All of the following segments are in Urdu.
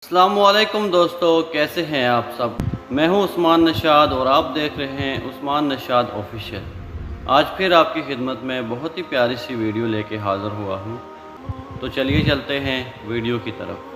السلام علیکم دوستو، کیسے ہیں آپ سب؟ میں ہوں عثمان نشاد اور آپ دیکھ رہے ہیں عثمان نشاد آفیشیل۔ آج پھر آپ کی خدمت میں بہت ہی پیاری سی ویڈیو لے کے حاضر ہوا ہوں، تو چلیے چلتے ہیں ویڈیو کی طرف۔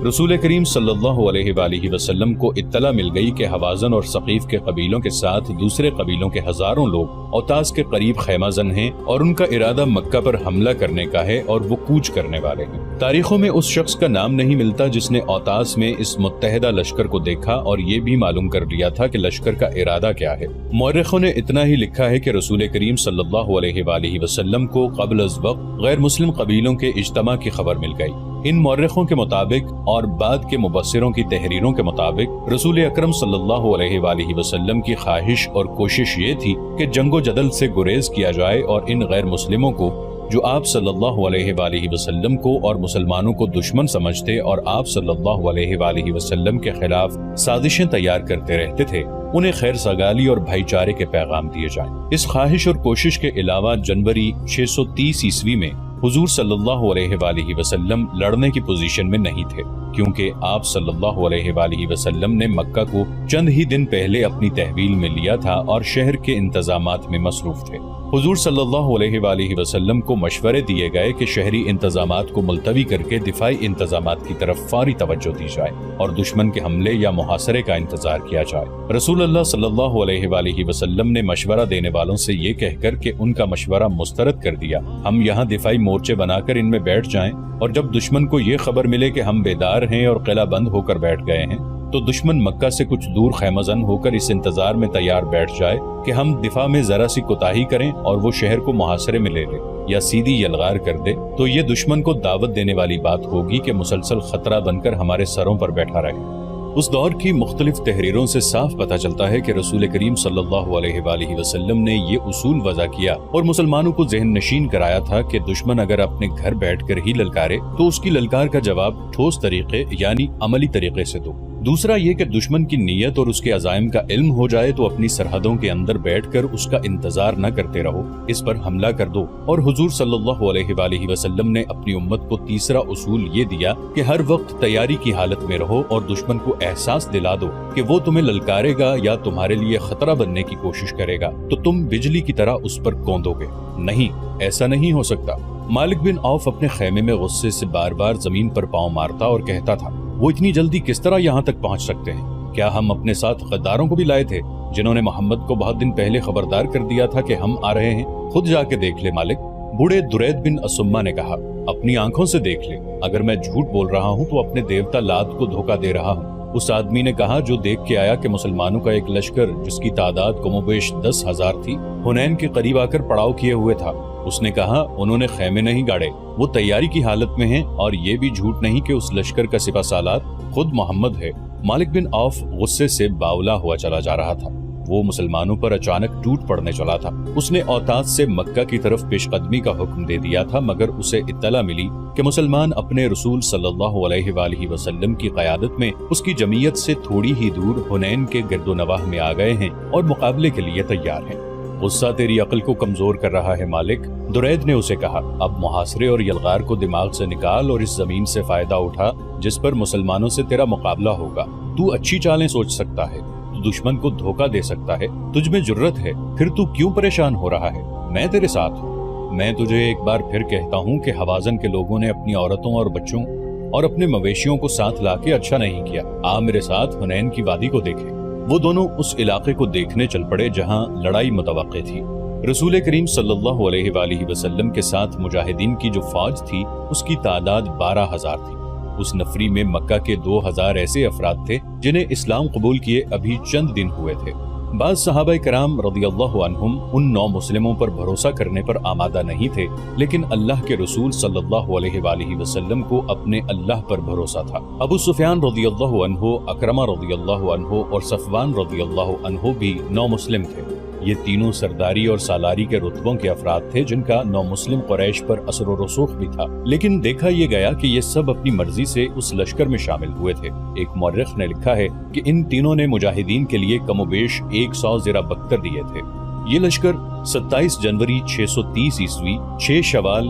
رسول کریم صلی اللہ علیہ وآلہ وسلم کو اطلاع مل گئی کہ حوازن اور ثقیف کے قبیلوں کے ساتھ دوسرے قبیلوں کے ہزاروں لوگ اوتاس کے قریب خیمہ زن ہیں اور ان کا ارادہ مکہ پر حملہ کرنے کا ہے اور وہ کوچ کرنے والے ہیں۔ تاریخوں میں اس شخص کا نام نہیں ملتا جس نے اوتاس میں اس متحدہ لشکر کو دیکھا اور یہ بھی معلوم کر لیا تھا کہ لشکر کا ارادہ کیا ہے۔ مورخوں نے اتنا ہی لکھا ہے کہ رسول کریم صلی اللہ علیہ وآلہ وسلم کو قبل از وقت غیر مسلم قبیلوں کے اجتماع کی خبر مل گئی۔ ان مورخوں کے مطابق اور بعد کے مبصروں کی تحریروں کے مطابق رسول اکرم صلی اللہ علیہ وآلہ وسلم کی خواہش اور کوشش یہ تھی کہ جنگ و جدل سے گریز کیا جائے اور ان غیر مسلموں کو جو آپ صلی اللہ علیہ وآلہ وسلم کو اور مسلمانوں کو دشمن سمجھتے اور آپ صلی اللہ علیہ وآلہ وسلم کے خلاف سازشیں تیار کرتے رہتے تھے، انہیں خیر سگالی اور بھائی چارے کے پیغام دیے جائیں۔ اس خواہش اور کوشش کے علاوہ جنوری 630 عیسوی میں حضور صلی اللہ علیہ وآلہ وسلم لڑنے کی پوزیشن میں نہیں تھے، کیونکہ آپ صلی اللہ علیہ وآلہ وسلم نے مکہ کو چند ہی دن پہلے اپنی تحویل میں لیا تھا اور شہر کے انتظامات میں مصروف تھے۔ حضور صلی اللہ علیہ وآلہ وسلم کو مشورے دیے گئے کہ شہری انتظامات کو ملتوی کر کے دفاعی انتظامات کی طرف فوری توجہ دی جائے اور دشمن کے حملے یا محاصرے کا انتظار کیا جائے۔ رسول اللہ صلی اللہ علیہ وآلہ وسلم نے مشورہ دینے والوں سے یہ کہہ کر کہ ان کا مشورہ مسترد کر دیا، ہم یہاں دفاعی مورچے بنا کر ان میں بیٹھ جائیں، اور جب دشمن کو یہ خبر ملے کہ ہم بیدار ہیں اور قلعہ بند ہو کر بیٹھ گئے ہیں تو دشمن مکہ سے کچھ دور خیمہ زن ہو کر اس انتظار میں تیار بیٹھ جائے کہ ہم دفاع میں ذرا سی کوتاہی کریں اور وہ شہر کو محاصرے میں لے لے یا سیدھی یلغار کر دے، تو یہ دشمن کو دعوت دینے والی بات ہوگی کہ مسلسل خطرہ بن کر ہمارے سروں پر بیٹھا رہے۔ اس دور کی مختلف تحریروں سے صاف پتہ چلتا ہے کہ رسول کریم صلی اللہ علیہ وآلہ وسلم نے یہ اصول وضع کیا اور مسلمانوں کو ذہن نشین کرایا تھا کہ دشمن اگر اپنے گھر بیٹھ کر ہی للکارے تو اس کی للکار کا جواب ٹھوس طریقے یعنی عملی طریقے سے دو۔ دوسرا یہ کہ دشمن کی نیت اور اس کے عزائم کا علم ہو جائے تو اپنی سرحدوں کے اندر بیٹھ کر اس کا انتظار نہ کرتے رہو، اس پر حملہ کر دو۔ اور حضور صلی اللہ علیہ وآلہ وسلم نے اپنی امت کو تیسرا اصول یہ دیا کہ ہر وقت تیاری کی حالت میں رہو اور دشمن کو احساس دلا دو کہ وہ تمہیں للکارے گا یا تمہارے لیے خطرہ بننے کی کوشش کرے گا تو تم بجلی کی طرح اس پر کوندو گے۔ نہیں، ایسا نہیں ہو سکتا۔ مالک بن عوف اپنے خیمے میں غصے سے بار بار زمین پر پاؤں مارتا اور کہتا تھا، وہ اتنی جلدی کس طرح یہاں تک پہنچ سکتے ہیں؟ کیا ہم اپنے ساتھ غداروں کو بھی لائے تھے جنہوں نے محمد کو بہت دن پہلے خبردار کر دیا تھا کہ ہم آ رہے ہیں؟ خود جا کے دیکھ لے مالک۔ بوڑھے درید بن اسما نے کہا، اپنی آنکھوں سے دیکھ لے، اگر میں جھوٹ بول رہا ہوں تو اپنے دیوتا لات کو دھوکہ دے رہا ہوں۔ اس آدمی نے کہا جو دیکھ کے آیا کہ مسلمانوں کا ایک لشکر جس کی تعداد کم و بیش 10,000 تھی حنین کے قریب آ کر پڑاؤ کیے ہوئے تھا۔ اس نے کہا، انہوں نے خیمے نہیں گاڑے، وہ تیاری کی حالت میں ہیں، اور یہ بھی جھوٹ نہیں کہ اس لشکر کا سپہ سالار خود محمد ہے۔ مالک بن عوف غصے سے باولا ہوا چلا جا رہا تھا، وہ مسلمانوں پر اچانک ٹوٹ پڑنے چلا تھا۔ اس نے اوتاس سے مکہ کی طرف پیش قدمی کا حکم دے دیا تھا، مگر اسے اطلاع ملی کہ مسلمان اپنے رسول صلی اللہ علیہ وآلہ وسلم کی قیادت میں اس کی جمعیت سے تھوڑی ہی دور حنین کے گرد و نواح میں آ گئے ہیں اور مقابلے کے لیے تیار ہیں۔ غصہ تیری عقل کو کمزور کر رہا ہے مالک، درید نے اسے کہا، اب محاصرے اور یلغار کو دماغ سے نکال اور اس زمین سے فائدہ اٹھا جس پر مسلمانوں سے تیرا مقابلہ ہوگا۔ تو اچھی چالیں سوچ سکتا ہے، تو دشمن کو دھوکہ دے سکتا ہے، تجھ میں جرت ہے، پھر تو کیوں پریشان ہو رہا ہے؟ میں تیرے ساتھ ہوں۔ میں تجھے ایک بار پھر کہتا ہوں کہ حوازن کے لوگوں نے اپنی عورتوں اور بچوں اور اپنے مویشیوں کو ساتھ لا کے اچھا نہیں کیا۔ آ میرے ساتھ حنین کی وادی کو دیکھیں۔ وہ دونوں اس علاقے کو دیکھنے چل پڑے جہاں لڑائی متوقع تھی۔ رسول کریم صلی اللہ علیہ وآلہ وسلم کے ساتھ مجاہدین کی جو فوج تھی اس کی تعداد 12,000 تھی۔ اس نفری میں مکہ کے 2,000 ایسے افراد تھے جنہیں اسلام قبول کیے ابھی چند دن ہوئے تھے۔ بعض صحابہ کرام رضی اللہ عنہم ان 9 مسلموں پر بھروسہ کرنے پر آمادہ نہیں تھے، لیکن اللہ کے رسول صلی اللہ علیہ وآلہ وسلم کو اپنے اللہ پر بھروسہ تھا۔ ابو سفیان رضی اللہ عنہ، اکرمہ رضی اللہ عنہ اور صفوان رضی اللہ عنہ بھی 9 مسلم تھے۔ یہ تینوں سرداری اور سالاری کے رتبوں کے افراد تھے جن کا نو مسلم قریش پر اثر و رسوخ بھی تھا، لیکن دیکھا یہ گیا کہ یہ سب اپنی مرضی سے اس لشکر میں شامل ہوئے تھے۔ ایک مورخ نے لکھا ہے کہ ان تینوں نے مجاہدین کے لیے کم و بیش 100 زرہ بکتر دیے تھے۔ یہ لشکر 27 جنوری 630 عیسوی 6 شوال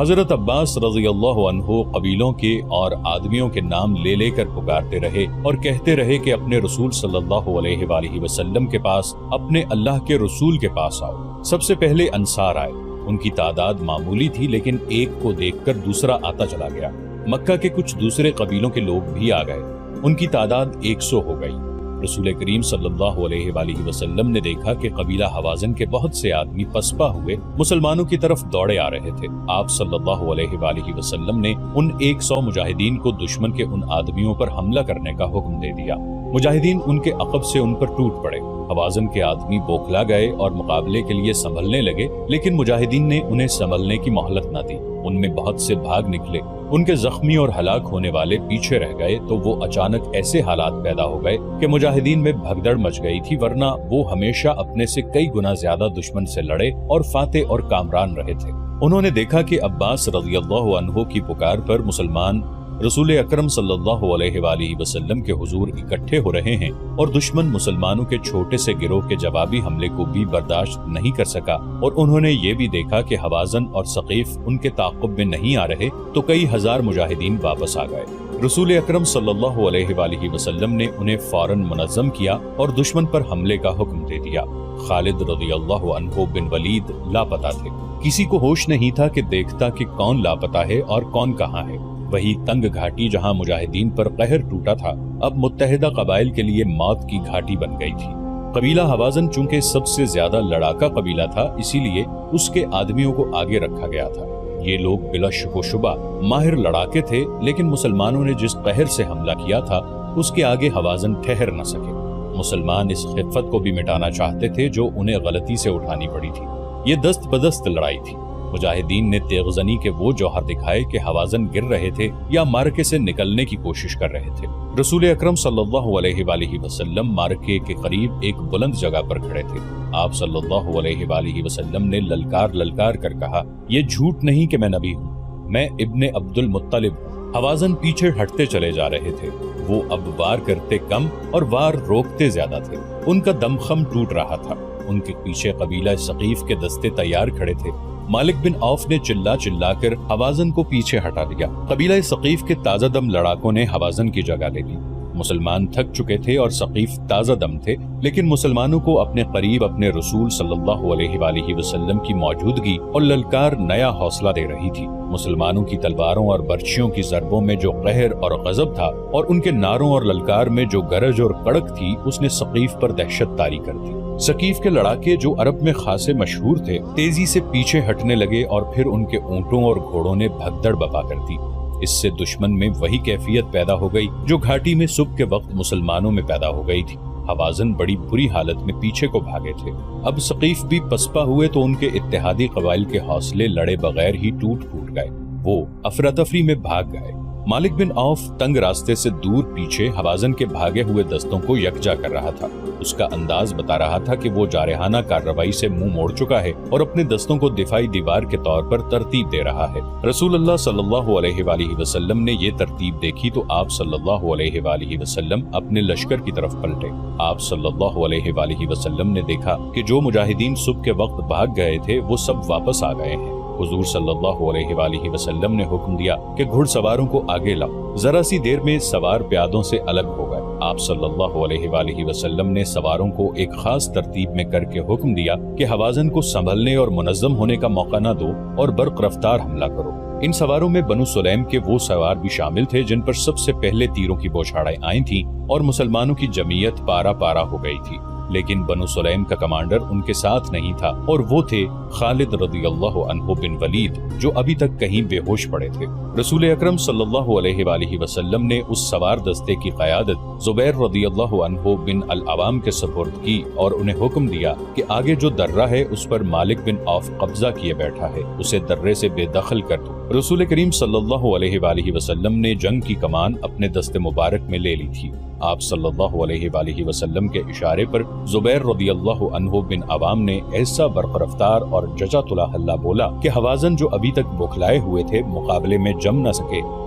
حضرت عباس رضی اللہ عنہ قبیلوں کے اور آدمیوں کے نام لے لے کر پکارتے رہے اور کہتے رہے کہ اپنے رسول صلی اللہ علیہ وآلہ وسلم کے پاس، اپنے اللہ کے رسول کے پاس آؤ۔ سب سے پہلے انصار آئے۔ ان کی تعداد معمولی تھی، لیکن ایک کو دیکھ کر دوسرا آتا چلا گیا۔ مکہ کے کچھ دوسرے قبیلوں کے لوگ بھی آ گئے، ان کی تعداد 100 ہو گئی۔ رسول کریم صلی اللہ علیہ وآلہ وسلم نے دیکھا کہ قبیلہ حوازن کے بہت سے آدمی پسپا ہوئے مسلمانوں کی طرف دوڑے آ رہے تھے۔ آپ صلی اللہ علیہ وآلہ وسلم نے ان 100 مجاہدین کو دشمن کے ان آدمیوں پر حملہ کرنے کا حکم دے دیا۔ مجاہدین ان کے عقب سے ان پر ٹوٹ پڑے۔ حوازن کے آدمی بوکھلا گئے اور مقابلے کے لیے سنبھلنے لگے، لیکن مجاہدین نے انہیں سنبھلنے کی مہلت نہ دی۔ ان میں بہت سے بھاگ نکلے۔ ان کے زخمی اور ہلاک ہونے والے پیچھے رہ گئے تو وہ اچانک ایسے حالات پیدا ہو گئے کہ مجاہدین میں بھگدڑ مچ گئی تھی، ورنہ وہ ہمیشہ اپنے سے کئی گنا زیادہ دشمن سے لڑے اور فاتح اور کامران رہے تھے۔ انہوں نے دیکھا کہ عباس رضی اللہ عنہ کی پکار پر مسلمان رسول اکرم صلی اللہ علیہ وآلہ وسلم کے حضور اکٹھے ہو رہے ہیں، اور دشمن مسلمانوں کے چھوٹے سے گروہ کے جوابی حملے کو بھی برداشت نہیں کر سکا، اور انہوں نے یہ بھی دیکھا کہ حوازن اور ثقیف ان کے تعاقب میں نہیں آ رہے، تو کئی ہزار مجاہدین واپس آ گئے۔ رسول اکرم صلی اللہ علیہ وآلہ وسلم نے انہیں فوراً منظم کیا اور دشمن پر حملے کا حکم دے دیا۔ خالد رضی اللہ عنہ بن ولید لاپتہ تھے۔ کسی کو ہوش نہیں تھا کہ دیکھتا کہ کون لاپتہ ہے اور کون کہاں ہے۔ وہی تنگ گھاٹی جہاں مجاہدین پر قہر ٹوٹا تھا، اب متحدہ قبائل کے لیے موت کی گھاٹی بن گئی تھی۔ قبیلہ حوازن چونکہ سب سے زیادہ لڑاکا قبیلہ تھا، اسی لیے اس کے آدمیوں کو آگے رکھا گیا تھا۔ یہ لوگ بلا شک و شبہ ماہر لڑاکے تھے، لیکن مسلمانوں نے جس قہر سے حملہ کیا تھا اس کے آگے حوازن ٹھہر نہ سکے۔ مسلمان اس خفت کو بھی مٹانا چاہتے تھے جو انہیں غلطی سے اٹھانی پڑی تھی۔ یہ دست بدست لڑائی تھی۔ مجاہدین نے تیغزنی کے وہ جوہر دکھائے کہ حوازن گر رہے تھے یا مارکے سے نکلنے کی کوشش کر رہے تھے۔ رسول اکرم صلی اللہ علیہ وآلہ وسلم مارکے کے قریب ایک بلند جگہ پر کھڑے تھے۔ آپ صلی اللہ علیہ وآلہ وسلم نے للکار کر کہا، یہ جھوٹ نہیں کہ میں نبی ہوں، میں ابن عبد المطلب ہوں۔ حوازن پیچھے ہٹتے چلے جا رہے تھے۔ وہ اب وار کرتے کم اور وار روکتے زیادہ تھے۔ ان کا دمخم ٹوٹ رہا تھا۔ ان کے پیچھے قبیلہ ثقیف کے دستے تیار کھڑے تھے۔ مالک بن عوف نے چلا کر حوازن کو پیچھے ہٹا دیا۔ قبیلہ ثقیف کے تازہ دم لڑاکوں نے حوازن کی جگہ لے لی۔ مسلمان تھک چکے تھے اور ثقیف تازہ دم تھے، لیکن مسلمانوں کو اپنے قریب اپنے رسول صلی اللہ علیہ وآلہ وسلم کی موجودگی اور للکار نیا حوصلہ دے رہی تھی۔ مسلمانوں کی تلواروں اور برچھیوں کی ضربوں میں جو قہر اور غضب تھا، اور ان کے نعروں اور للکار میں جو گرج اور کڑک تھی، اس نے ثقیف پر دہشت طاری کر دی۔ ثقیف کے لڑاکے جو عرب میں خاصے مشہور تھے، تیزی سے پیچھے ہٹنے لگے اور پھر ان کے اونٹوں اور گھوڑوں نے بھگدڑ بپا کر دی۔ اس سے دشمن میں وہی کیفیت پیدا ہو گئی جو گھاٹی میں صبح کے وقت مسلمانوں میں پیدا ہو گئی تھی۔ حوازن بڑی بری حالت میں پیچھے کو بھاگے تھے۔ اب ثقیف بھی پسپا ہوئے تو ان کے اتحادی قبائل کے حوصلے لڑے بغیر ہی ٹوٹ گئے۔ وہ افراتفری میں بھاگ گئے۔ مالک بن عوف تنگ راستے سے دور پیچھے حوازن کے بھاگے ہوئے دستوں کو یکجا کر رہا تھا۔ اس کا انداز بتا رہا تھا کہ وہ جارحانہ کارروائی سے منہ موڑ چکا ہے اور اپنے دستوں کو دفاعی دیوار کے طور پر ترتیب دے رہا ہے۔ رسول اللہ صلی اللہ علیہ وآلہ وسلم نے یہ ترتیب دیکھی تو آپ صلی اللہ علیہ وآلہ وسلم اپنے لشکر کی طرف پلٹے۔ آپ صلی اللہ علیہ وآلہ وسلم نے دیکھا کہ جو مجاہدین صبح کے وقت بھاگ گئے تھے وہ سب واپس آ گئے ہیں۔ حضور صلی اللہ علیہ وآلہ وسلم نے حکم دیا کہ گھڑ سواروں کو آگے لاؤ۔ ذرا سی دیر میں سوار پیادوں سے الگ ہو گئے۔ آپ صلی اللہ علیہ وآلہ وسلم نے سواروں کو ایک خاص ترتیب میں کر کے حکم دیا کہ حوازن کو سنبھلنے اور منظم ہونے کا موقع نہ دو اور برق رفتار حملہ کرو۔ ان سواروں میں بنو سلیم کے وہ سوار بھی شامل تھے جن پر سب سے پہلے تیروں کی بوچھاڑیں آئی تھیں اور مسلمانوں کی جمعیت پارا پارا ہو گئی تھی، لیکن بنو سلیم کا کمانڈر ان کے ساتھ نہیں تھا، اور وہ تھے خالد رضی اللہ عنہ بن ولید، جو ابھی تک کہیں بے ہوش پڑے تھے۔ رسول اکرم صلی اللہ علیہ وآلہ وسلم نے اس سوار دستے کی قیادت زبیر رضی اللہ عنہ بن العوام کے سپرد کی اور انہیں حکم دیا کہ آگے جو درہ ہے اس پر مالک بن عوف قبضہ کیے بیٹھا ہے، اسے درے سے بے دخل کر دو۔ رسول کریم صلی اللہ علیہ وآلہ وسلم نے جنگ کی کمان اپنے دست مبارک میں لے لی تھی۔ آپ صلی اللہ علیہ وآلہ وسلم کے اشارے پر زبیر رضی اللہ عنہ بن عوام نے ایسا برق رفتار اور جچا تلا ہلا بولا کہ حوازن جو ابھی تک بوکھلائے ہوئے تھے مقابلے میں جم نہ سکے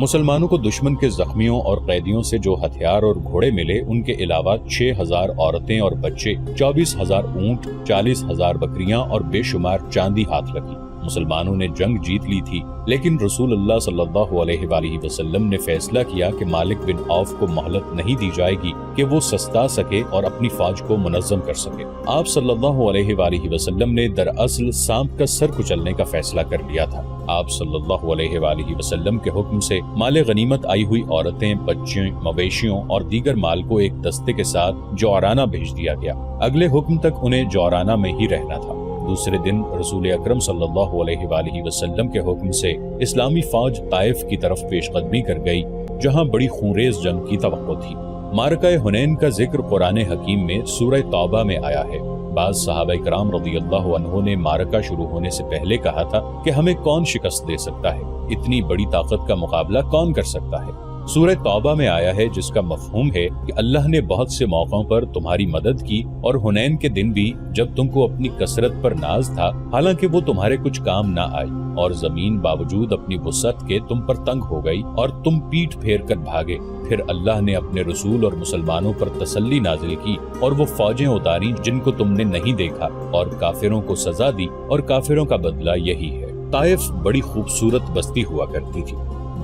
مسلمانوں کو دشمن کے زخمیوں اور قیدیوں سے جو ہتھیار اور گھوڑے ملے ان کے علاوہ 6000 عورتیں اور بچے، 24,000 اونٹ، 40,000 بکریاں اور بے شمار چاندی ہاتھ لگی۔ مسلمانوں نے جنگ جیت لی تھی، لیکن رسول اللہ صلی اللہ علیہ وآلہ وسلم نے فیصلہ کیا کہ مالک بن عوف کو مہلت نہیں دی جائے گی کہ وہ سستا سکے اور اپنی فوج کو منظم کر سکے۔ آپ صلی اللہ علیہ وآلہ وسلم نے دراصل سانپ کا سر کچلنے کا فیصلہ کر لیا تھا۔ آپ صلی اللہ علیہ وآلہ وسلم کے حکم سے مال غنیمت آئی ہوئی عورتیں، بچے، مویشیوں اور دیگر مال کو ایک دستے کے ساتھ جعرانہ بھیج دیا گیا۔ اگلے حکم تک انہیں جعرانہ میں ہی رہنا تھا۔ دوسرے دن رسول اکرم صلی اللہ علیہ وآلہ وسلم کے حکم سے اسلامی فوج طائف کی طرف پیش قدمی کر گئی، جہاں بڑی خونریز جنگ کی توقع تھی۔ معرکہ حنین کا ذکر قرآن حکیم میں سورہ توبہ میں آیا ہے۔ بعض صحابہ کرام رضی اللہ عنہ نے معرکہ شروع ہونے سے پہلے کہا تھا کہ ہمیں کون شکست دے سکتا ہے، اتنی بڑی طاقت کا مقابلہ کون کر سکتا ہے۔ سورہ توبہ میں آیا ہے جس کا مفہوم ہے کہ اللہ نے بہت سے موقعوں پر تمہاری مدد کی، اور حنین کے دن بھی جب تم کو اپنی کثرت پر ناز تھا، حالانکہ وہ تمہارے کچھ کام نہ آئی، اور زمین باوجود اپنی وسعت کے تم پر تنگ ہو گئی اور تم پیٹھ پھیر کر بھاگے۔ پھر اللہ نے اپنے رسول اور مسلمانوں پر تسلی نازل کی اور وہ فوجیں اتاری جن کو تم نے نہیں دیکھا، اور کافروں کو سزا دی، اور کافروں کا بدلہ یہی ہے۔ طائف بڑی خوبصورت بستی ہوا کرتی تھی،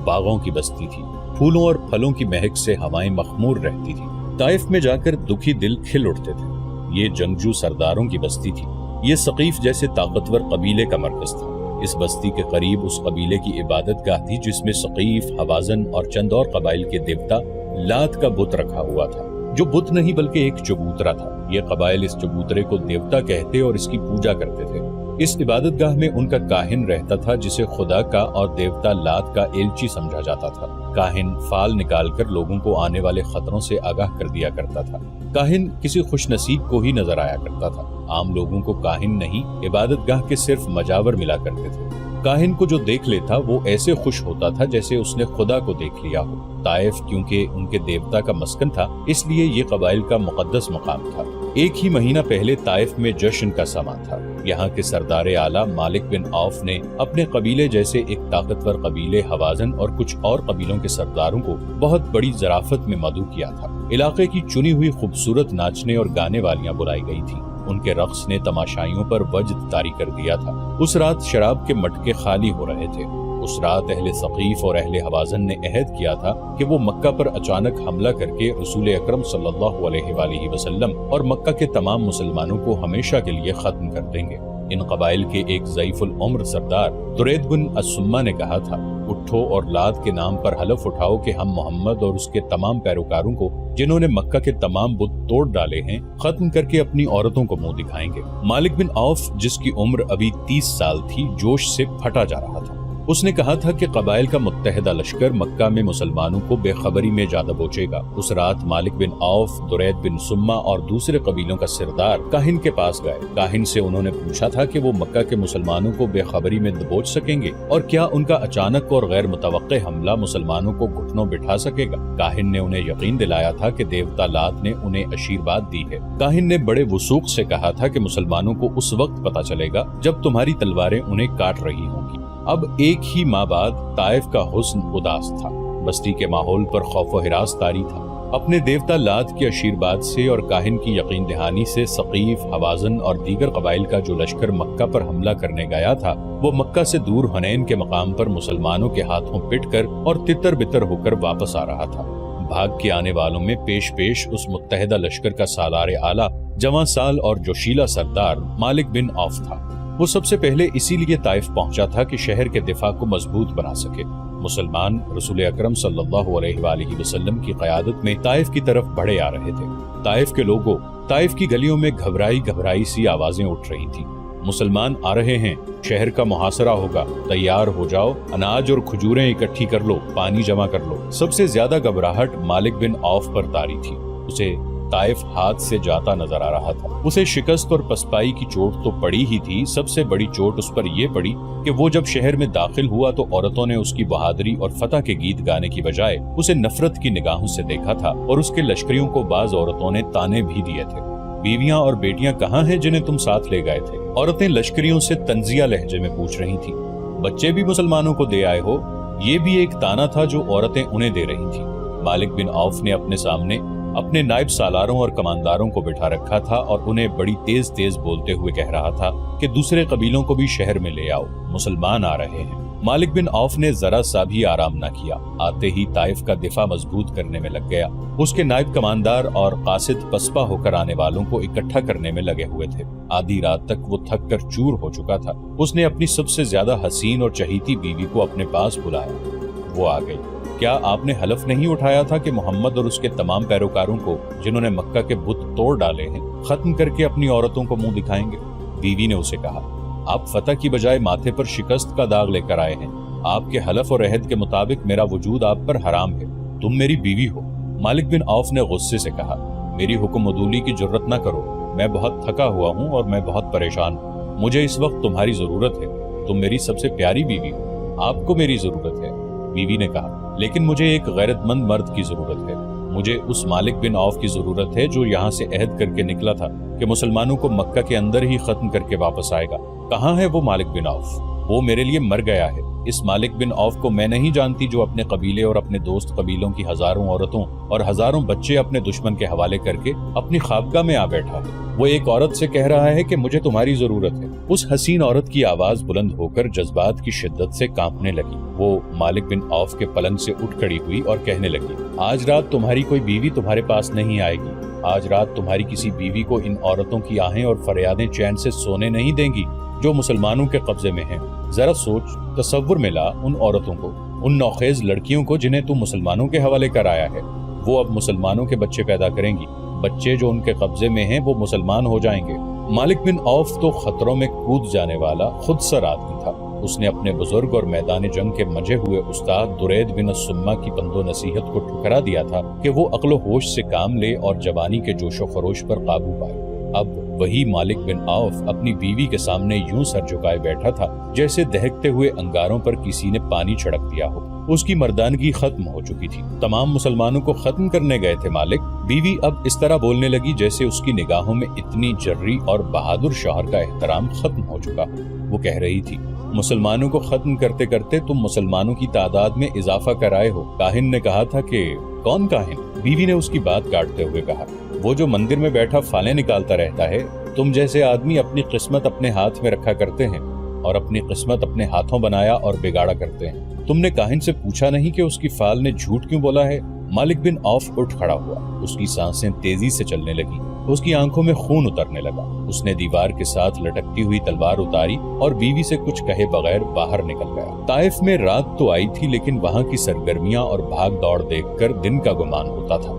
باغوں کی بستی تھی، پھولوں اور پھلوں کی مہک سے ہوائیں مخمور رہتی تھی۔ طائف میں جا کر دکھی دل کھل اٹھتے تھے۔ یہ جنگجو سرداروں کی بستی تھی۔ یہ ثقیف جیسے طاقتور قبیلے کا مرکز تھا۔ اس بستی کے قریب اس قبیلے کی عبادت گاہ تھی جس میں ثقیف، حوازن اور چند اور قبائل کے دیوتا لات کا بت رکھا ہوا تھا، جو بت نہیں بلکہ ایک چبوترا تھا۔ یہ قبائل اس چبوترے کو دیوتا کہتے اور اس کی پوجا کرتے تھے۔ اس عبادت گاہ میں ان کا کاہن رہتا تھا جسے خدا کا اور دیوتا لات کا ایلچی سمجھا جاتا تھا۔ کاہن فال نکال کر لوگوں کو آنے والے خطروں سے آگاہ کر دیا کرتا تھا۔ کاہن کسی خوش نصیب کو ہی نظر آیا کرتا تھا، عام لوگوں کو کاہن نہیں، عبادت گاہ کے صرف مجاور ملا کرتے تھے۔ کاہن کو جو دیکھ لیتا وہ ایسے خوش ہوتا تھا جیسے اس نے خدا کو دیکھ لیا ہو۔ طائف کیونکہ ان کے دیوتا کا مسکن تھا، اس لیے یہ قبائل کا مقدس مقام تھا۔ ایک ہی مہینہ پہلے طائف میں جشن کا سما تھا۔ یہاں کے سردار اعلیٰ مالک بن عوف نے اپنے قبیلے جیسے ایک طاقتور قبیلے حوازن اور کچھ اور قبیلوں کے سرداروں کو بہت بڑی ظرافت میں مدعو کیا تھا۔ علاقے کی چنی ہوئی خوبصورت ناچنے اور گانے والیاں بلائی گئی تھیں۔ ان کے رقص نے تماشائیوں پر وجد طاری کر دیا تھا۔ اس رات شراب کے مٹکے خالی ہو رہے تھے۔ اس رات اہل ثقیف اور اہل حوازن نے عہد کیا تھا کہ وہ مکہ پر اچانک حملہ کر کے رسول اکرم صلی اللہ علیہ وآلہ وسلم اور مکہ کے تمام مسلمانوں کو ہمیشہ کے لیے ختم کر دیں گے۔ ان قبائل کے ایک ضعیف العمر سردار درید بن السمہ نے کہا تھا، اٹھو اور لات کے نام پر حلف اٹھاؤ کہ ہم محمد اور اس کے تمام پیروکاروں کو جنہوں نے مکہ کے تمام بت توڑ ڈالے ہیں ختم کر کے اپنی عورتوں کو منہ دکھائیں گے۔ مالک بن عوف جس کی عمر ابھی 30 سال تھی جوش سے پھٹا جا رہا تھا۔ اس نے کہا تھا کہ قبائل کا متحدہ لشکر مکہ میں مسلمانوں کو بے خبری میں جا دبوچے گا۔ اس رات مالک بن عوف، درید بن سمہ اور دوسرے قبیلوں کا سردار کاہن کے پاس گئے۔ کاہن سے انہوں نے پوچھا تھا کہ وہ مکہ کے مسلمانوں کو بے خبری میں دبوچ سکیں گے اور کیا ان کا اچانک اور غیر متوقع حملہ مسلمانوں کو گھٹنوں بٹھا سکے گا۔ کاہن نے انہیں یقین دلایا تھا کہ دیوتا لات نے انہیں آشیرواد دی ہے۔ کاہن نے بڑے وثوق سے کہا تھا کہ مسلمانوں کو اس وقت پتہ چلے گا جب تمہاری تلواریں انہیں کاٹ رہی ہوں گی۔ اب ایک ہی ماہ بعد طائف کا حسن اداس تھا، بستی کے ماحول پر خوف و ہراس طاری تھا۔ اپنے دیوتا لات کے آشیرواد سے اور کاہن کی یقین دہانی سے ثقیف، حوازن اور دیگر قبائل کا جو لشکر مکہ پر حملہ کرنے گیا تھا وہ مکہ سے دور حنین کے مقام پر مسلمانوں کے ہاتھوں پٹ کر اور تتر بتر ہو کر واپس آ رہا تھا۔ بھاگ کے آنے والوں میں پیش پیش اس متحدہ لشکر کا سالار اعلیٰ، جواں سال اور جوشیلا سردار مالک بن عوف تھا۔ وہ سب سے پہلے اسی لیے طائف پہنچا تھا کہ شہر کے دفاع کو مضبوط بنا سکے۔ مسلمان رسول اکرم صلی اللہ علیہ وآلہ وسلم کی قیادت میں طائف کی طرف بڑھے آ رہے تھے۔ طائف کے لوگوں، طائف کی گلیوں میں گھبرائی سی آوازیں اٹھ رہی تھیں۔ مسلمان آ رہے ہیں، شہر کا محاصرہ ہوگا، تیار ہو جاؤ، اناج اور کھجوریں اکٹھی کر لو، پانی جمع کر لو۔ سب سے زیادہ گھبراہٹ مالک بن عوف پر طاری تھی۔ اسے طائف ہاتھ سے جاتا نظر آ رہا تھا۔ اسے شکست اور پسپائی کی چوٹ تو پڑی ہی تھی، سب سے بڑی چوٹ اس پر یہ پڑی کہ وہ جب شہر میں داخل ہوا تو عورتوں نے اس کی بہادری اور فتح کے گیت گانے کی بجائے اسے نفرت کی نگاہوں سے دیکھا تھا، اور اس کے لشکریوں کو بعض عورتوں نے تانے بھی دیے تھے۔ بیویاں اور بیٹیاں کہاں ہیں جنہیں تم ساتھ لے گئے تھے؟ عورتیں لشکریوں سے طنزیہ لہجے میں پوچھ رہی تھیں۔ بچے بھی مسلمانوں کو دے آئے ہو؟ یہ بھی ایک تانا تھا جو عورتیں انہیں دے رہی تھیں۔ مالک بن عوف نے اپنے سامنے اپنے نائب سالاروں اور کمانداروں کو بٹھا رکھا تھا اور انہیں بڑی تیز تیز بولتے ہوئے کہہ رہا تھا کہ دوسرے قبیلوں کو بھی شہر میں لے آؤ، مسلمان آ رہے ہیں۔ مالک بن عوف نے ذرا سا بھی آرام نہ کیا، آتے ہی طائف کا دفاع مضبوط کرنے میں لگ گیا۔ اس کے نائب کماندار اور قاصد پسپا ہو کر آنے والوں کو اکٹھا کرنے میں لگے ہوئے تھے۔ آدھی رات تک وہ تھک کر چور ہو چکا تھا۔ اس نے اپنی سب سے زیادہ حسین اور چہیتی بیوی کو اپنے پاس بلایا۔ وہ آ گئی۔ کیا آپ نے حلف نہیں اٹھایا تھا کہ محمد اور اس کے تمام پیروکاروں کو جنہوں نے مکہ کے بت توڑ ڈالے ہیں ختم کر کے اپنی عورتوں کو منہ دکھائیں گے؟ بیوی نے اسے کہا، آپ فتح کی بجائے ماتھے پر شکست کا داغ لے کر آئے ہیں۔ آپ کے حلف اور عہد کے مطابق میرا وجود آپ پر حرام ہے۔ تم میری بیوی ہو۔ مالک بن عوف نے غصے سے کہا، میری حکم عدولی کی جرت نہ کرو، میں بہت تھکا ہوا ہوں اور میں بہت پریشان ہوں۔ مجھے اس وقت تمہاری ضرورت ہے، تم میری سب سے پیاری بیوی ہو، آپ کو میری ضرورت ہے۔ بیوی نے کہا، لیکن مجھے ایک غیرت مند مرد کی ضرورت ہے۔ مجھے اس مالک بن عوف کی ضرورت ہے جو یہاں سے عہد کر کے نکلا تھا کہ مسلمانوں کو مکہ کے اندر ہی ختم کر کے واپس آئے گا۔ کہاں ہے وہ مالک بن عوف؟ وہ میرے لیے مر گیا ہے۔ اس مالک بن عوف کو میں نہیں جانتی جو اپنے قبیلے اور اپنے دوست قبیلوں کی ہزاروں عورتوں اور ہزاروں بچے اپنے دشمن کے حوالے کر کے اپنی خوابگاہ میں آ بیٹھا ہے۔ وہ ایک عورت سے کہہ رہا ہے کہ مجھے تمہاری ضرورت ہے۔ اس حسین عورت کی آواز بلند ہو کر جذبات کی شدت سے کانپنے لگی۔ وہ مالک بن عوف کے پلنگ سے اٹھ کھڑی ہوئی اور کہنے لگی، آج رات تمہاری کوئی بیوی تمہارے پاس نہیں آئے گی۔ آج رات تمہاری کسی بیوی کو ان عورتوں کی آہیں اور فریادیں چین سے سونے نہیں دیں گی جو مسلمانوں کے قبضے میں ہیں۔ ذرا سوچ، تصور میں لا ان عورتوں کو، ان نوخیز لڑکیوں کو جنہیں تم مسلمانوں کے حوالے کر آیا ہے۔ وہ اب مسلمانوں کے بچے پیدا کریں گی، بچے جو ان کے قبضے میں ہیں وہ مسلمان ہو جائیں گے۔ مالک بن عوف تو خطروں میں کود جانے والا خود سر آدمی تھا۔ اس نے اپنے بزرگ اور میدان جنگ کے مجھے ہوئے استاد درید بن السمہ کی پند و نصیحت کو ٹھکرا دیا تھا کہ وہ عقل و ہوش سے کام لے اور جوانی کے جوش و خروش پر قابو پائے۔ اب وہی مالک بن عوف اپنی بیوی کے سامنے یوں سر جھکائے بیٹھا تھا جیسے دہکتے ہوئے انگاروں پر کسی نے پانی چھڑک دیا ہو۔ اس کی مردانگی ختم ہو چکی تھی۔ تمام مسلمانوں کو ختم کرنے گئے تھے مالک۔ بیوی اب اس طرح بولنے لگی جیسے اس کی نگاہوں میں اتنی جری اور بہادر شوہر کا احترام ختم ہو چکا ہو۔ وہ کہہ رہی تھی، مسلمانوں کو ختم کرتے کرتے تم مسلمانوں کی تعداد میں اضافہ کر آئے ہو۔ کاہن نے کہا تھا کہ کون کاہن؟ بیوی نے اس کی بات کاٹتے ہوئے کہا، وہ جو مندر میں بیٹھا فالیں نکالتا رہتا ہے۔ تم جیسے آدمی اپنی قسمت اپنے ہاتھ میں رکھا کرتے ہیں اور اپنی قسمت اپنے ہاتھوں بنایا اور بگاڑا کرتے ہیں۔ تم نے کاہن سے پوچھا نہیں کہ اس کی فال نے جھوٹ کیوں بولا ہے؟ مالک بن عوف اٹھ کھڑا ہوا، اس کی سانسیں تیزی سے چلنے لگی، اس کی آنکھوں میں خون اترنے لگا۔ اس نے دیوار کے ساتھ لٹکتی ہوئی تلوار اتاری اور بیوی سے کچھ کہے بغیر باہر نکل گیا۔ طائف میں رات تو آئی تھی لیکن وہاں کی سرگرمیاں اور بھاگ دوڑ دیکھ کر دن کا گمان ہوتا تھا۔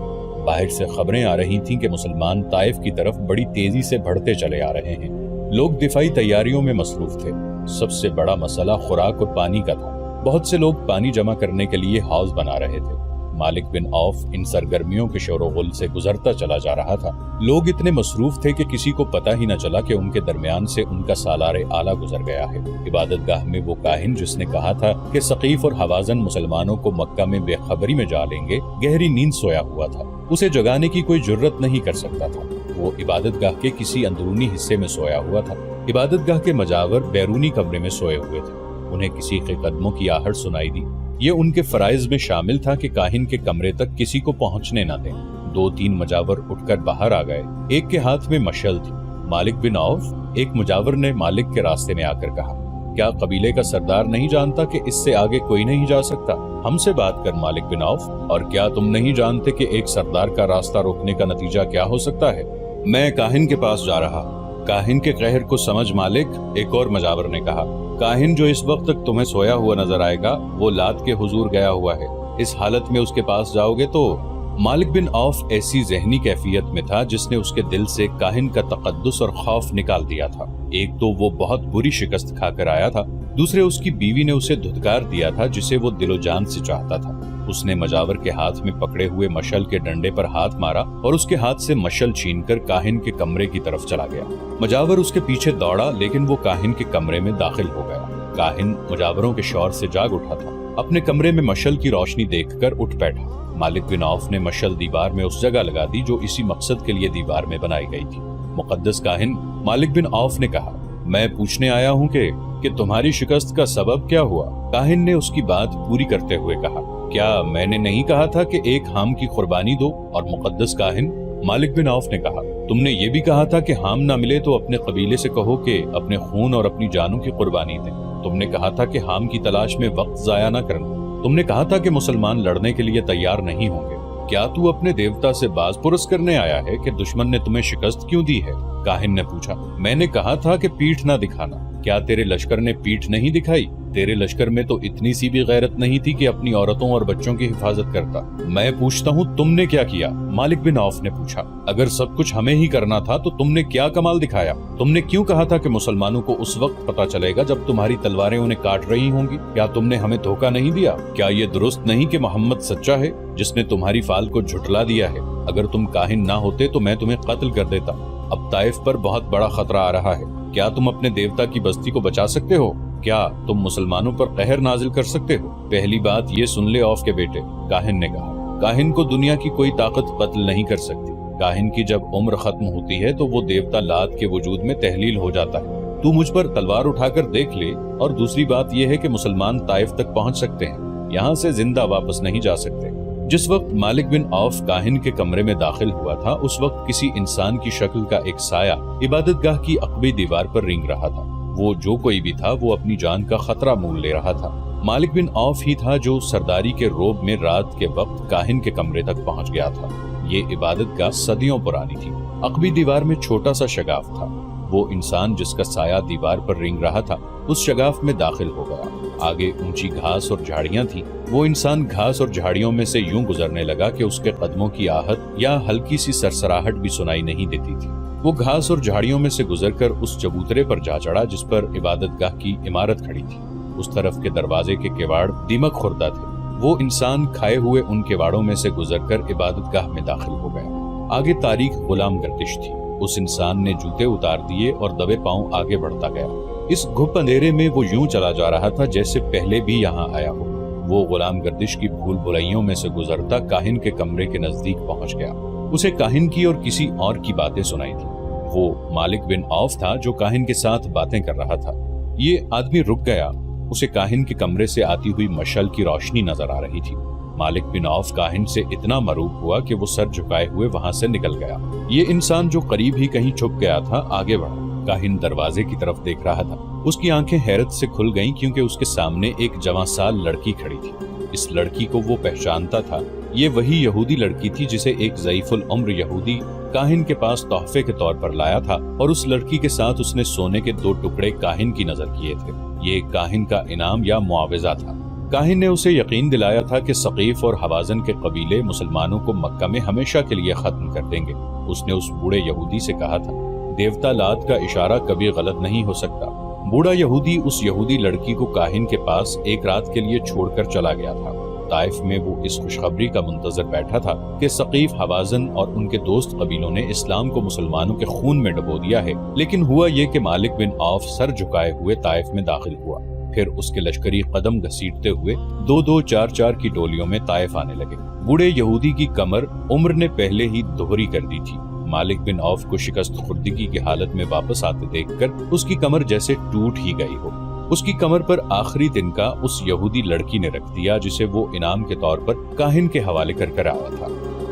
باہر سے خبریں آ رہی تھیں کہ مسلمان طائف کی طرف بڑی تیزی سے بڑھتے چلے آ رہے ہیں۔ لوگ دفاعی تیاریوں میں مصروف تھے۔ سب سے بڑا مسئلہ خوراک اور پانی کا تھا۔ بہت سے لوگ پانی جمع کرنے کے لیے حوض بنا رہے تھے۔ مالک بن عوف ان سرگرمیوں کے شور و غل سے گزرتا چلا جا رہا تھا۔ لوگ اتنے مصروف تھے کہ کسی کو پتہ ہی نہ چلا کہ ان کے درمیان سے ان کا سالار اعلیٰ گزر گیا ہے۔ عبادت گاہ میں وہ کاہن جس نے کہا تھا کہ ثقیف اور حوازن مسلمانوں کو مکہ میں بے خبری میں جا لیں گے، گہری نیند سویا ہوا تھا۔ اسے جگانے کی کوئی جرت نہیں کر سکتا تھا۔ وہ عبادت گاہ کے کسی اندرونی حصے میں سویا ہوا تھا۔ عبادت گاہ کے مجاور بیرونی کمرے میں سوئے ہوئے تھے۔ انہیں کسی کے قدموں کی آہٹ سنائی دی۔ یہ ان کے فرائض میں شامل تھا کہ کاہن کے کمرے تک کسی کو پہنچنے نہ دیں۔ 2-3 مجاور اٹھ کر باہر آ گئے۔ ایک کے ہاتھ میں مشل تھی۔ مالک بن عوف، ایک مجاور نے مالک کے راستے میں آ کر کہا، کیا قبیلے کا سردار نہیں جانتا کہ اس سے آگے کوئی نہیں جا سکتا؟ ہم سے بات کر مالک بن عوف، اور کیا تم نہیں جانتے کہ ایک سردار کا راستہ روکنے کا نتیجہ کیا ہو سکتا ہے؟ میں کاہن کے پاس جا رہا۔ کاہن کے قہر کو سمجھ مالک، ایک اور مجاور نے کہا، کاہن جو اس وقت تک تمہیں سویا ہوا نظر آئے گا وہ لات کے حضور گیا ہوا ہے۔ اس حالت میں اس کے پاس جاؤ گے تو؟ مالک بن عوف ایسی ذہنی کیفیت میں تھا جس نے اس کے دل سے کاہن کا تقدس اور خوف نکال دیا تھا۔ ایک تو وہ بہت بری شکست کھا کر آیا تھا، دوسرے اس کی بیوی نے اسے دھتکار دیا تھا جسے وہ دل و جان سے چاہتا تھا۔ اس نے مجاور کے ہاتھ میں پکڑے ہوئے مشل کے ڈنڈے پر ہاتھ مارا اور اس کے ہاتھ سے مشل چھین کر کاہن کے کمرے کی طرف چلا گیا۔ مجاور اس کے پیچھے دوڑا لیکن وہ کاہن کے کمرے میں داخل ہو گیا۔ کاہن مجاوروں کے شور سے جاگ اٹھا تھا۔ اپنے کمرے میں مشل کی روشنی دیکھ کر اٹھ بیٹھا۔ مالک بن عوف نے مشل دیوار میں اس جگہ لگا دی جو اسی مقصد کے لیے دیوار میں بنائی گئی تھی۔ مقدس کاہن، مالک بن عوف نے کہا، میں پوچھنے آیا ہوں کہ تمہاری شکست کا سبب کیا ہوا؟ کاہن نے اس کی بات پوری کرتے ہوئے کہا، کیا میں نے نہیں کہا تھا کہ ایک ہام کی قربانی دو؟ اور مقدس کاہن مالک بن عوف نے کہا، تم نے یہ بھی کہا تھا کہ ہام نہ ملے تو اپنے قبیلے سے کہو کہ اپنے خون اور اپنی جانوں کی قربانی دیں۔ تم نے کہا تھا کہ ہام کی تلاش میں وقت ضائع نہ کرنا۔ تم نے کہا تھا کہ مسلمان لڑنے کے لیے تیار نہیں ہوں گے۔ کیا تو اپنے دیوتا سے باز پرس کرنے آیا ہے کہ دشمن نے تمہیں شکست کیوں دی ہے؟ کاہن نے پوچھا، میں نے کہا تھا کہ پیٹھ نہ دکھانا۔ کیا تیرے لشکر نے پیٹھ نہیں دکھائی؟ تیرے لشکر میں تو اتنی سی بھی غیرت نہیں تھی کہ اپنی عورتوں اور بچوں کی حفاظت کرتا۔ میں پوچھتا ہوں تم نے کیا کیا؟ مالک بن عوف نے پوچھا، اگر سب کچھ ہمیں ہی کرنا تھا تو تم نے کیا کمال دکھایا؟ تم نے کیوں کہا تھا کہ مسلمانوں کو اس وقت پتہ چلے گا جب تمہاری تلواریں انہیں کاٹ رہی ہوں گی؟ کیا تم نے ہمیں دھوکہ نہیں دیا؟ کیا یہ درست نہیں کہ محمد سچا ہے جس نے تمہاری فال کو جھٹلا دیا ہے؟ اگر تم کاہن نہ ہوتے تو میں تمہیں قتل کر دیتا۔ اب طائف پر بہت بڑا خطرہ آ رہا ہے۔ کیا تم اپنے دیوتا کی بستی کو بچا سکتے ہو؟ کیا تم مسلمانوں پر قہر نازل کر سکتے ہو؟ پہلی بات یہ سن لے عوف کے بیٹے، کاہن نے کہا، کاہن کو دنیا کی کوئی طاقت قتل نہیں کر سکتی۔ کاہن کی جب عمر ختم ہوتی ہے تو وہ دیوتا لات کے وجود میں تحلیل ہو جاتا ہے۔ تو مجھ پر تلوار اٹھا کر دیکھ لے۔ اور دوسری بات یہ ہے کہ مسلمان طائف تک پہنچ سکتے ہیں، یہاں سے زندہ واپس نہیں جا سکتے۔ جس وقت مالک بن عوف کاہن کے کمرے میں داخل ہوا تھا، اس وقت کسی انسان کی شکل کا ایک سایہ عبادت گاہ کی عقبی دیوار پر رینگ رہا تھا۔ وہ جو کوئی بھی تھا وہ اپنی جان کا خطرہ مول لے رہا تھا۔ مالک بن عوف ہی تھا جو سرداری کے روب میں رات کے وقت کاہن کے کمرے تک پہنچ گیا تھا۔ یہ عبادت گاہ صدیوں پرانی تھی۔ عقبی دیوار میں چھوٹا سا شگاف تھا۔ وہ انسان جس کا سایہ دیوار پر رینگ رہا تھا اس شگاف میں داخل ہو گیا۔ آگے اونچی گھاس اور جھاڑیاں تھیں۔ وہ انسان گھاس اور جھاڑیوں میں سے یوں گزرنے لگا کہ اس کے قدموں کی آہٹ یا ہلکی سی سرسراہٹ بھی سنائی نہیں دیتی تھی۔ وہ گھاس اور جھاڑیوں میں سے گزر کر اس چبوترے پر جا چڑھا جس پر عبادت گاہ کی عمارت کھڑی تھی۔ اس طرف کے دروازے کے کیواڑ دیمک خوردہ تھے۔ وہ انسان کھائے ہوئے ان کیواڑوں میں سے گزر کر عبادت گاہ میں داخل ہو گیا۔ آگے تاریک غلام گردش تھی۔ اس انسان نے جوتے اتار دیے اور دبے پاؤں آگے بڑھتا گیا۔ اس گھپ اندھیرے میں وہ یوں چلا جا رہا تھا جیسے پہلے بھی یہاں آیا ہو۔ وہ غلام گردش کی بھول بھلائیوں میں سے گزرتا کاہن کے کمرے کے نزدیک پہنچ گیا۔ اسے کاہن کی اور کسی اور کی باتیں سنائی تھی۔ وہ مالک بن عوف تھا جو کاہن کے ساتھ باتیں کر رہا تھا۔ یہ آدمی رک گیا۔ اسے کاہن کے کمرے سے آتی ہوئی مشعل کی روشنی نظر آ رہی تھی۔ مالک بن عوف کاہن سے اتنا مروب ہوا کہ وہ سر جھکائے ہوئے وہاں سے نکل گیا۔ یہ انسان جو قریب ہی کہیں چھپ گیا تھا آگے بڑھا۔ کاہن دروازے کی طرف دیکھ رہا تھا۔ اس کی آنکھیں حیرت سے کھل گئیں کیونکہ اس کے سامنے ایک جوان سال لڑکی کھڑی تھی۔ اس لڑکی کو وہ پہچانتا تھا۔ یہ وہی یہودی لڑکی تھی جسے ایک ضعیف العمر یہودی کاہن کے پاس تحفے کے طور پر لایا تھا، اور اس لڑکی کے ساتھ اس نے سونے کے 2 ٹکڑے کاہن کی نظر کیے تھے۔ یہ کاہن کا انعام یا معاوضہ تھا۔ کاہن نے اسے یقین دلایا تھا کہ ثقیف اور حوازن کے قبیلے مسلمانوں کو مکہ میں ہمیشہ کے لیے ختم کر دیں گے۔ اس نے اس بوڑھے یہودی سے کہا تھا، دیوتا لات کا اشارہ کبھی غلط نہیں ہو سکتا۔ بوڑھا یہودی اس یہودی لڑکی کو کاہن کے پاس ایک رات کے لیے چھوڑ کر چلا گیا تھا۔ طائف میں وہ اس خوشخبری کا منتظر بیٹھا تھا کہ ثقیف، حوازن اور ان کے دوست قبیلوں نے اسلام کو مسلمانوں کے خون میں ڈبو دیا ہے، لیکن ہوا یہ کہ مالک بن عوف سر جھکائے ہوئے طائف میں داخل ہوا۔ پھر اس کے لشکری قدم گھسیٹتے ہوئے 2-2 4-4 کی ٹولیوں میں طائف آنے لگے۔ بوڑھے یہودی کی کمر عمر نے پہلے ہی دوہری کر دی تھی۔ مالک بن عوف کو شکست خوردگی کی حالت میں واپس آتے دیکھ کر اس کی کمر جیسے ٹوٹ ہی گئی ہو۔ اس کی کمر پر آخری تنکا اس یہودی لڑکی نے رکھ دیا جسے وہ انعام کے طور پر کاہن کے حوالے کر آیا تھا۔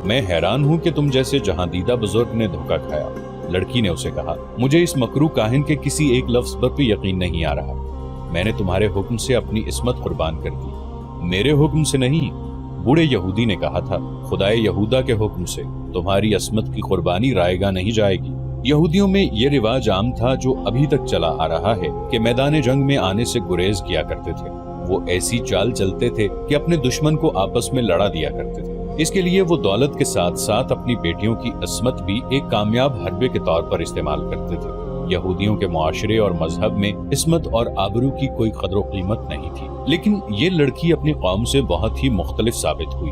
میں حیران ہوں کہ تم جیسے جہاندیدہ بزرگ نے دھوکہ کھایا، لڑکی نے اسے کہا۔ مجھے اس مکروہ کاہن کے کسی ایک لفظ پر بھی یقین نہیں آ رہا۔ میں نے تمہارے حکم سے اپنی عصمت قربان کر دی، میرے حکم سے نہیں۔ بوڑھے یہودی نے کہا تھا، خدائے یہودا کے حکم سے تمہاری عصمت کی قربانی رائے گاہ نہیں جائے گی۔ یہودیوں میں یہ رواج عام تھا جو ابھی تک چلا آ رہا ہے کہ میدان جنگ میں آنے سے گریز کیا کرتے تھے۔ وہ ایسی چال چلتے تھے کہ اپنے دشمن کو آپس میں لڑا دیا کرتے تھے۔ اس کے لیے وہ دولت کے ساتھ ساتھ اپنی بیٹیوں کی عصمت بھی ایک کامیاب حربے کے طور پر استعمال کرتے تھے۔ یہودیوں کے معاشرے اور مذہب میں عصمت اور آبرو کی کوئی قدر و قیمت نہیں تھی، لیکن یہ لڑکی اپنی قوم سے بہت ہی مختلف ثابت ہوئی۔